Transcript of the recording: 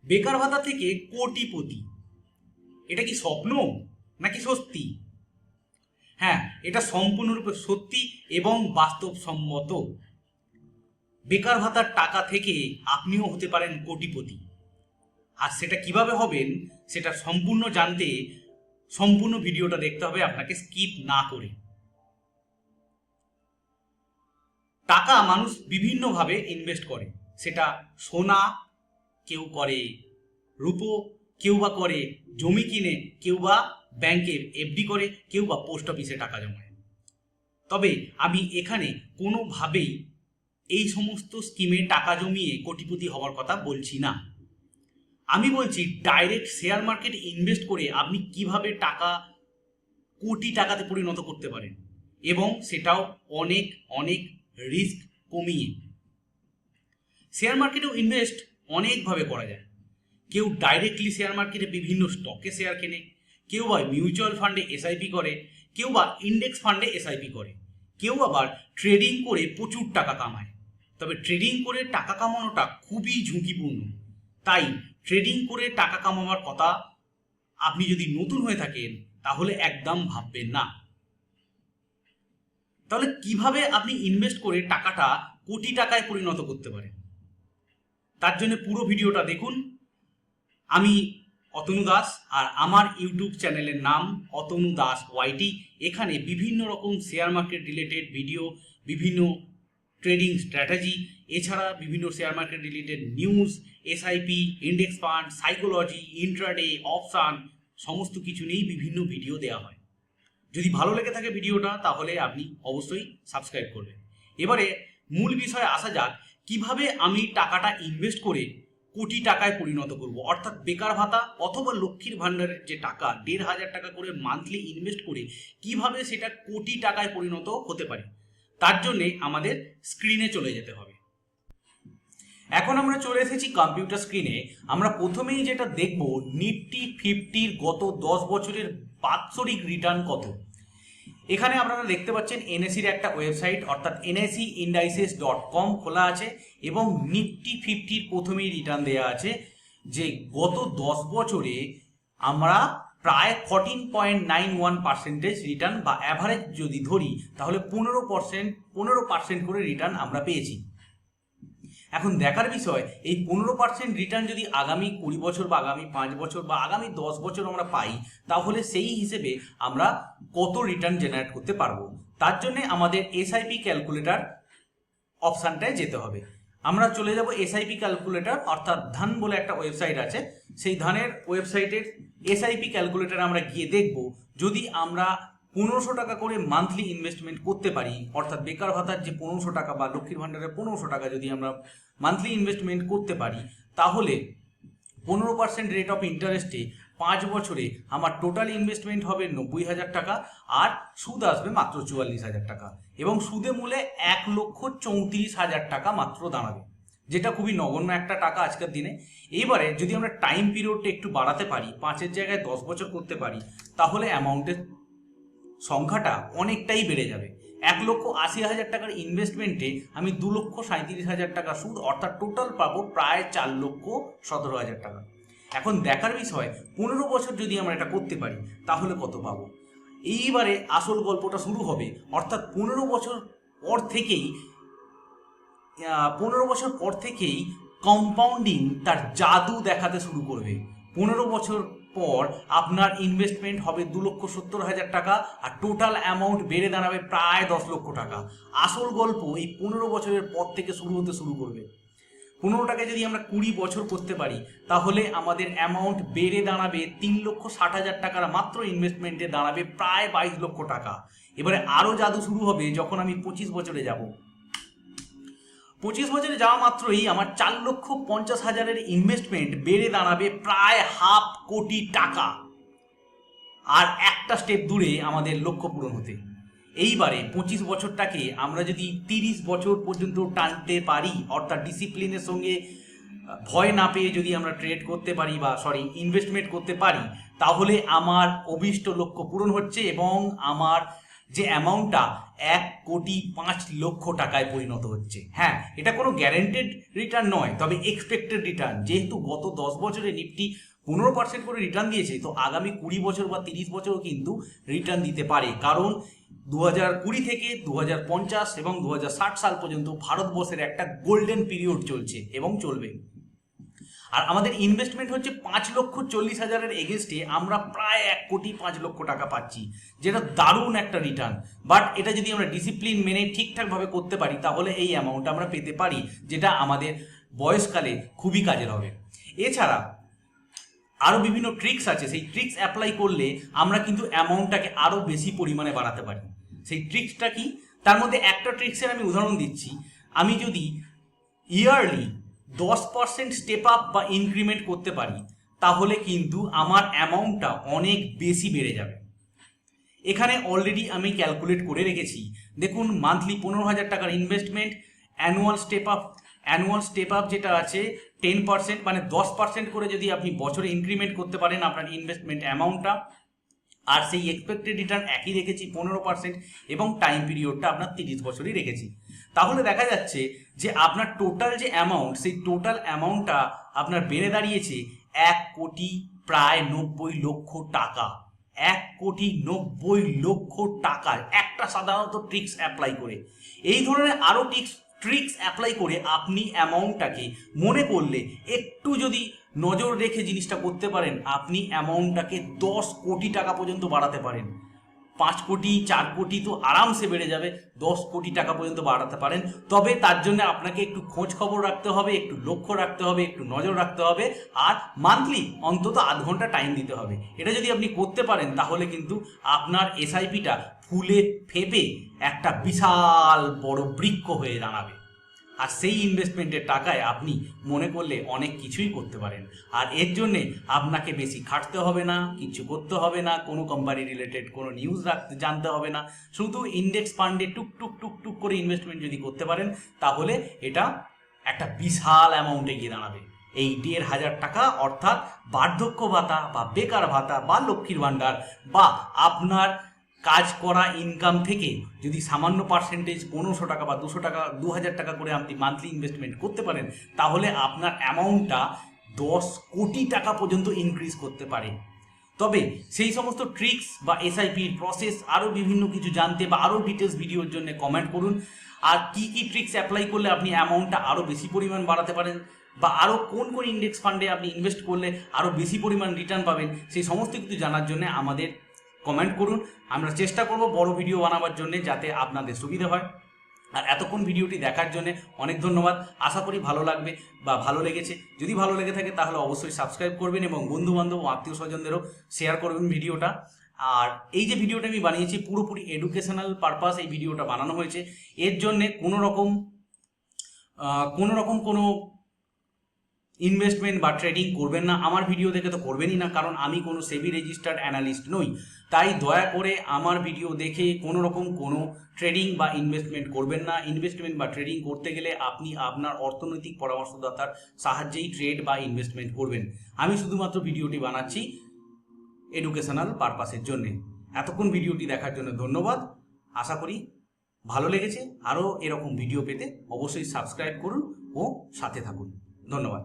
বেকার ভাতা থেকে কোটিপতি, এটা কি স্বপ্ন নাকি সত্যি? হ্যাঁ, এটা সম্পূর্ণরূপে সত্যি এবং বাস্তবসম্মত। বেকার ভাতার টাকা থেকে আপনিও হতে পারেন কোটিপতি। আর সেটা কিভাবে হবেন সেটা সম্পূর্ণ জানতে সম্পূর্ণ ভিডিওটা দেখতে হবে আপনাকে, স্কিপ না করে। টাকা মানুষ বিভিন্নভাবে ইনভেস্ট করে, সেটা সোনা, কেউ করে রূপো, কেউ বা করে জমি কিনে, কেউ বা ব্যাংকে এফডি করে, কেউ বা পোস্ট অফিসে টাকা জমায়। তবে আমি এখানে কোনোভাবেই এই সমস্ত স্কিমে টাকা জমিয়ে কোটিপতি হওয়ার কথা বলছি না। আমি বলছি ডাইরেক্ট শেয়ার মার্কেটে ইনভেস্ট করে আপনি কিভাবে টাকা কোটি টাকাতে পরিণত করতে পারেন, এবং সেটাও অনেক অনেক রিস্ক কমিয়ে। শেয়ার মার্কেটেও ইনভেস্ট অনেকভাবে করা যায়। কেউ ডাইরেক্টলি শেয়ার মার্কেটে বিভিন্ন স্টকে শেয়ার কেনে, কেউ বা মিউচুয়াল ফান্ডে এসআইপি করে, কেউ বা ইন্ডেক্স ফান্ডে এসআইপি করে, কেউ আবার ট্রেডিং করে প্রচুর টাকা কামায়। তবে ট্রেডিং করে টাকা কামানোটা খুবই ঝুঁকিপূর্ণ, তাই ট্রেডিং করে টাকা কামাবার কথা আপনি যদি নতুন হয়ে থাকেন তাহলে একদম ভাববেন না। তাহলে কিভাবে আপনি ইনভেস্ট করে টাকাটা কোটি টাকায় পরিণত করতে পারেন, তার জন্য পুরো ভিডিওটা দেখুন। আমি অতনু দাস, আর আমার ইউটিউব চ্যানেলের নাম অতনু দাস ওয়াইটি। এখানে বিভিন্ন রকম শেয়ার মার্কেট রিলেটেড ভিডিও, বিভিন্ন ট্রেডিং স্ট্র্যাটেজি, এছাড়া বিভিন্ন share market related news, SIP, index fund, psychology, intraday, option, সমস্ত কিছু নিয়েই বিভিন্ন ভিডিও দেওয়া হয়। যদি ভালো লেগে থাকে ভিডিওটা তাহলে আপনি অবশ্যই সাবস্ক্রাইব করবেন। এবারে মূল বিষয়ে আসা যাক, কিভাবে আমি টাকাটা ইনভেস্ট করে কোটি টাকায় পরিণত করব, অর্থাৎ বেকার ভাতা অথবা লক্ষ্মীর ভাণ্ডারের যে টাকা ১,৫০০ টাকা করে মান্থলি ইনভেস্ট করে কিভাবে সেটা কোটি টাকায় পরিণত হতে পারে। তার জন্যে আমাদের স্ক্রিনে চলে যেতে হবে। এখন আমরা চলে এসেছি কম্পিউটার স্ক্রিনে। আমরা প্রথমেই যেটা দেখব, নিফটি 50-র গত 10 বছরের বাৎসরিক রিটার্ন কত। এখানে আপনারা দেখতে পাচ্ছেন এনএসির একটা ওয়েবসাইট, অর্থাৎ nseIndices.com খোলা আছে, এবং নিফটি 50-র প্রথমেই রিটার্ন দেওয়া আছে যে গত 10 বছরে আমরা প্রায় 14.91% রিটার্ন, বা অ্যাভারেজ যদি ধরি তাহলে 15% করে রিটার্ন আমরা পেয়েছি। এখন দেখার বিষয়, এই 15% রিটার্ন যদি আগামী 20 বছর বা আগামী 5 বছর বা আগামী 10 বছর আমরা পাই, তাহলে সেই হিসেবে আমরা কত রিটার্ন জেনারেট করতে পারবো। তার জন্য আমাদের এসআইপি ক্যালকুলেটর অপশানটায় যেতে হবে। আমরা চলে যাব এসআইপি ক্যালকুলেটর, অর্থাৎ ধান বলে একটা ওয়েবসাইট আছে, সেই ধানের ওয়েবসাইটের এসআইপি ক্যালকুলেটর আমরা গিয়ে দেখব, যদি আমরা 1500 টাকা করে মান্থলি ইনভেস্টমেন্ট করতে পারি, অর্থাৎ বেকার ভাতার যে 1500 টাকা বা লক্ষ্মীর ভাণ্ডারের 1500 টাকা যদি আমরা মান্থলি ইনভেস্টমেন্ট করতে পারি, তাহলে 15% রেট অফ ইন্টারেস্টে 5 বছরে আমার টোটাল ইনভেস্টমেন্ট হবে 90,000 টাকা, আর সুদ আসবে মাত্র 44,000 টাকা, এবং সুদে মূলে 1,34,000 টাকা মাত্র দাঁড়াবে, যেটা খুবই নগণ্য একটা টাকা আজকের দিনে। এইবারে যদি আমরা টাইম পিরিয়ডটা একটু বাড়াতে পারি, 5-এর জায়গায় 10 বছর করতে পারি, তাহলে অ্যামাউন্টের সংখ্যাটা অনেকটাই বেড়ে যাবে। 1,80,000 টাকার ইনভেস্টমেন্টে আমি 2,37,000 টাকা সুদ, অর্থাৎ টোটাল পাবো প্রায় 4,17,000 টাকা। এখন দেখার বিষয়, 15 বছর যদি আমরা এটা করতে পারি তাহলে কত পাবো। এইবারে আসল গল্পটা শুরু হবে, অর্থাৎ 15 বছর পর থেকেই কম্পাউন্ডিং তার জাদু দেখাতে শুরু করবে। 15 বছর পর আপনার ইনভেস্টমেন্ট হবে 2,70,000 টাকা, আর টোটাল অ্যামাউন্ট বেড়ে দাঁড়াবে প্রায় 10 লক্ষ টাকা। আসল গল্প এই 15 বছরের পর থেকে শুরু হতে শুরু করবে। 15 টাকা যদি আমরা 20 বছর করতে পারি, তাহলে আমাদের অ্যামাউন্ট বেড়ে দাঁড়াবে 3,60,000 টাকার মাত্র ইনভেস্টমেন্টে দাঁড়াবে প্রায় 22 লক্ষ টাকা। এবারে আরও জাদু শুরু হবে যখন আমি 25 বছরে যাব। 25 বছরে যাওয়া মাত্রই আমার 4,50,000-এর ইনভেস্টমেন্ট বেড়ে দাঁড়াবে প্রায় 500 কোটি টাকা, আর একটা স্টেপ দূরে আমাদের লক্ষ্য পূরণ হতে। এইবারে 25 বছরটাকে আমরা যদি 30 বছর পর্যন্ত টানতে পারি, অর্থাৎ ডিসিপ্লিনের সঙ্গে ভয় না পেয়ে যদি আমরা ট্রেড করতে পারি বা ইনভেস্টমেন্ট করতে পারি, তাহলে আমার অভীষ্ট লক্ষ্য পূরণ হচ্ছে, এবং আমার যে অ্যামাউন্টটা 1,05,00,000 টাকায় পরিণত হচ্ছে। হ্যাঁ, এটা কোনো গ্যারেন্টেড রিটার্ন নয়, তবে এক্সপেক্টেড রিটার্ন। যেহেতু গত 10 বছরে নিফটি 15% করে রিটার্ন দিয়েছে, তো আগামী 20 বছর বা 30 বছরও কিন্তু রিটার্ন দিতে পারে। কারণ 2020 থেকে 2050 এবং 2060 সাল পর্যন্ত ভারতবর্ষের একটা গোল্ডেন পিরিয়ড চলছে এবং চলবে। আর আমাদের ইনভেস্টমেন্ট হচ্ছে 5,40,000-এর এগেনস্টে আমরা প্রায় 1,05,00,000 টাকা পাচ্ছি, যেটা দারুণ একটা রিটার্ন। বাট এটা যদি আমরা ডিসিপ্লিন মেনে ঠিকঠাকভাবে করতে পারি তাহলে এই অ্যামাউন্ট আমরা পেতে পারি, যেটা আমাদের বয়সকালে খুবই কাজের হবে। এছাড়া আরও বিভিন্ন ট্রিক্স আছে, সেই ট্রিক্স অ্যাপ্লাই করলে আমরা কিন্তু অ্যামাউন্টটাকে আরও বেশি পরিমাণে বাড়াতে পারি। সেই ট্রিক্সটা কি? তার মধ্যে একটা ট্রিক্সের আমি উদাহরণ দিচ্ছি। আমি যদি ইয়ারলি 10% স্টেপ আপ বা ইনক্রিমেন্ট করতে পারি তাহলে কিন্তু আমার অ্যামাউন্টটা অনেক বেশি বেড়ে যাবে। এখানে অলরেডি আমি ক্যালকুলেট করে রেখেছি। দেখুন, মান্থলি 15,000 টাকার ইনভেস্টমেন্ট, অ্যানুয়াল স্টেপ আপ যেটা আছে 10%, মানে 10% করে যদি আপনি বছরে ইনক্রিমেন্ট করতে পারেন আপনার ইনভেস্টমেন্ট অ্যামাউন্টটা, আর সেই এক্সপেক্টেড রিটার্ন একই রেখেছি 15%, এবং টাইম পিরিয়ডটা আপনার 30 বছরই রেখেছি, তাহলে দেখা যাচ্ছে যে আপনার টোটাল যে অ্যামাউন্ট, সেই টোটাল অ্যামাউন্টটা আপনার বেড়ে দাঁড়িয়েছে 1,90,00,000 টাকা। 1,90,00,000 টাকা একটা সাধারণত ট্রিক্স অ্যাপ্লাই করে। এই ধরনের আরও ট্রিক্স অ্যাপ্লাই করে আপনি অ্যামাউন্টটাকে মনে করলে একটু যদি নজর রেখে জিনিসটা করতে পারেন, আপনি অ্যামাউন্টটাকে 10 কোটি টাকা পর্যন্ত বাড়াতে পারেন। 5 কোটি 4 কোটি তো আরামসে বেড়ে যাবে, 10 কোটি টাকা পর্যন্ত বাড়াতে পারেন। তবে তার জন্য আপনাকে একটু খোঁজ খবর রাখতে হবে, একটু লক্ষ্য রাখতে হবে, একটু নজর রাখতে হবে, আর মান্থলি অন্তত আধ ঘন্টা টাইম দিতে হবে। এটা যদি আপনি করতে পারেন তাহলে কিন্তু আপনার এসআইপিটা ফুলে ফেপে একটা বিশাল বড় বৃক্ষ হয়ে দাঁড়াবে। আর সেই ইনভেস্টমেন্টের টাকায় আপনি মনে করলে অনেক কিছুই করতে পারেন। আর এর জন্যে আপনাকে বেশি খাটতে হবে না, কিছু করতে হবে না, কোনো কোম্পানি রিলেটেড কোনো নিউজ জানতে হবে না। শুধু ইন্ডেক্স ফান্ডে টুক করে ইনভেস্টমেন্ট যদি করতে পারেন তাহলে এটা একটা বিশাল অ্যামাউন্টে গিয়ে দাঁড়াবে। এই 1,500 টাকা অর্থাৎ বার্ধক্য ভাতা বা বেকার ভাতা বা লক্ষ্মীর ভাণ্ডার বা আপনার কাজ করা ইনকাম থেকে যদি সামান্য পার্সেন্টেজ 1500 টাকা বা 200 টাকা 2,000 টাকা করে আপনি মান্থলি ইনভেস্টমেন্ট করতে পারেন তাহলে আপনার অ্যামাউন্টটা 10 কোটি টাকা পর্যন্ত ইনক্রিজ করতে পারে। তবে সেই সমস্ত ট্রিক্স বা এসআইপির প্রসেস আরও বিভিন্ন কিছু জানতে বা আরও ডিটেলস ভিডিওর জন্য কমেন্ট করুন। আর কি ট্রিক্স অ্যাপ্লাই করলে আপনি অ্যামাউন্টটা আরও বেশি পরিমাণ বাড়াতে পারেন বা আরও কোন ইন্ডেক্স ফান্ডে আপনি ইনভেস্ট করলে আরও বেশি পরিমাণ রিটার্ন পাবেন, সেই সমস্ত কিছু জানার জন্য আমাদের কমেন্ট করুন। আমরা চেষ্টা করব বড় ভিডিও বানাবার জন্য যাতে আপনাদের সুবিধা হয়। আর এতক্ষণ ভিডিওটি দেখার জন্য অনেক ধন্যবাদ। আশা করি ভালো লাগবে বা ভালো লেগেছে। যদি ভালো লেগে থাকে তাহলে অবশ্যই সাবস্ক্রাইব করবেন এবং বন্ধুবান্ধব ও আত্মীয় স্বজনদেরও শেয়ার করবেন ভিডিওটা। আর এই যে ভিডিওটা আমি বানিয়েছি পুরোপুরি এডুকেশনাল পারপাস এই ভিডিওটা বানানো হয়েছে। এর জন্যে কোনো রকম কোনো ইনভেস্টমেন্ট বা ট্রেডিং করবেন না। আমার ভিডিও দেখে তো করবেনই না, কারণ আমি কোনো সেবি রেজিস্টার্ড অ্যানালিস্ট নই। তাই দয়া করে আমার ভিডিও দেখে কোনো রকম কোনো ট্রেডিং বা ইনভেস্টমেন্ট করবেন না। ইনভেস্টমেন্ট বা ট্রেডিং করতে গেলে আপনি আপনার অর্থনৈতিক পরামর্শদাতার সাহায্যেই ট্রেড বা ইনভেস্টমেন্ট করবেন। আমি শুধুমাত্র ভিডিওটি বানাচ্ছি এডুকেশনাল পারপাসের জন্যে। এতক্ষণ ভিডিওটি দেখার জন্য ধন্যবাদ। আশা করি ভালো লেগেছে। আরও এরকম ভিডিও পেতে অবশ্যই সাবস্ক্রাইব করুন ও সাথে থাকুন। ধন্যবাদ।